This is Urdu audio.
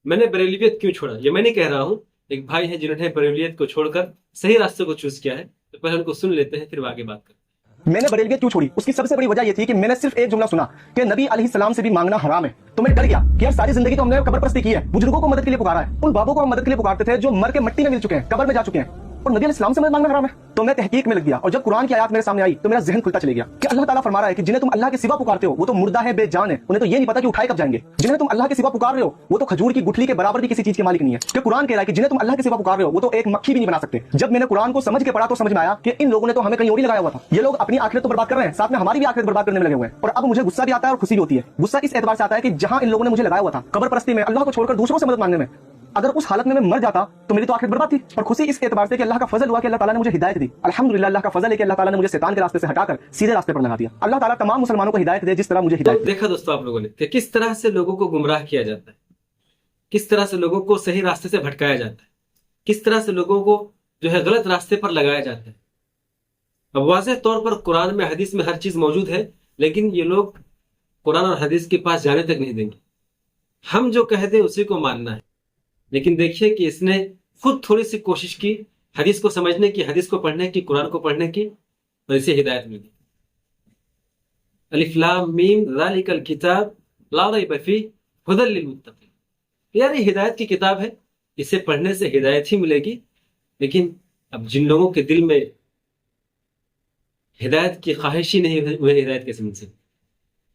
میں نے بریلویت کیوں چھوڑا، یہ میں نہیں کہہ رہا ہوں، ایک بھائی ہیں جنہوں نے بریلویت کو چھوڑ کر صحیح راستے کو چوز کیا ہے، تو پہلے ان کو سن لیتے ہیں پھر آگے بات کرتے ہیں۔ میں نے بریلویت کیوں چھوڑی، اس کی سب سے بڑی وجہ یہ تھی کہ میں نے صرف ایک جملہ سنا کہ نبی علیہ السلام سے بھی مانگنا حرام ہے، تو میں ڈر گیا کہ یار ساری زندگی تو ہم نے قبر پرستی کی ہے، بزرگوں کو مدد کے لیے پکارا ہے، ان بابوں کو ہم مدد کے لیے پکارتے تھے جو مر کے مٹی میں مل چکے ہیں، قبر میں جا چکے ہیں، اور نبی علیہ السلام سے مدد مانگنا حرام ہے۔ تو میں تحقیق میں لگ گیا، اور جب قرآن کی آیات میرے سامنے آئی تو میرا ذہن کھلتا چلے گیا کہ اللہ تعالیٰ فرما رہا ہے کہ جنہیں تم اللہ کے سوا پکارتے ہو وہ تو مردہ ہے، بے جان ہے، انہیں تو یہ نہیں پتا کہ اٹھائے کب جائیں گے۔ جنہیں تم اللہ کے سوا پکار رہے ہو وہ تو کھجور کی گٹھلی کے برابر بھی کسی چیز کے مالک نہیں ہے، کہ قرآن کہہ رہا ہے کہ جنہیں تم اللہ کے سوا پکار رہے ہو وہ تو ایک مکھی بھی نہیں بنا سکتے۔ جب میں نے قرآن کو سمجھ کے پڑھا تو سمجھ میں آیا کہ ان لوگوں نے تو ہمیں کہیں اور ہی لگایا ہوا تھا، یہ لوگ اپنی آخرت تو برباد کر رہے ہیں، ساتھ میں ہماری بھی آخرت برباد کرنے میں لگے ہوئے ہیں۔ اور اب مجھے غصہ بھی آتا ہے اور خوشی بھی ہوتی ہے۔ غصہ اس اعتبار سے آتا ہے کہ جہاں ان لوگوں نے مجھے لگایا ہوا تھا قبر پرستی میں، اللہ کو چھوڑ کر دوسروں سے مدد مانگنے میں، اگر اس حالت میں مر جاتا تو میری تو آخرت برباد تھی۔ اور خوشی اس اعتبار سے کہ اللہ کا فضل ہوا کہ اللہ تعالیٰ نے مجھے ہدایت دی، الحمدللہ اللہ کا فضل ہے کہ اللہ تعالیٰ نے مجھے شیطان کے راستے سے ہٹا کر سیدھے راستے پر لگا دیا۔ اللہ تعالیٰ تمام مسلمانوں کو ہدایت دے جس طرح مجھے ہدایت دی۔ دیکھا دوستو آپ لوگوں نے کہ کس طرح سے لوگوں کو گمراہ کیا جاتا ہے، کس طرح سے لوگوں کو صحیح راستے سے بھٹکایا جاتا ہے، کس طرح سے لوگوں کو جو ہے غلط راستے پر لگایا جاتا ہے۔ اب واضح طور پر قرآن میں حدیث میں ہر چیز موجود ہے، لیکن یہ لوگ قرآن اور حدیث کے پاس جانے تک نہیں دیں گے۔ ہم جو کہہ دیں اسی کو ماننا ہے، لیکن دیکھیے کہ اس نے خود تھوڑی سی کوشش کی حدیث کو سمجھنے کی، حدیث کو پڑھنے کی، قرآن کو پڑھنے کی، اور اسے ہدایت ملی۔ الف لام میم ذالک الکتاب لا ریب فیہ ھدی للمتقین، یار یہ ہدایت کی کتاب ہے، اسے پڑھنے سے ہدایت ہی ملے گی۔ لیکن اب جن لوگوں کے دل میں ہدایت کی خواہش ہی نہیں، وہ ہدایت کیسے مل سکتی؟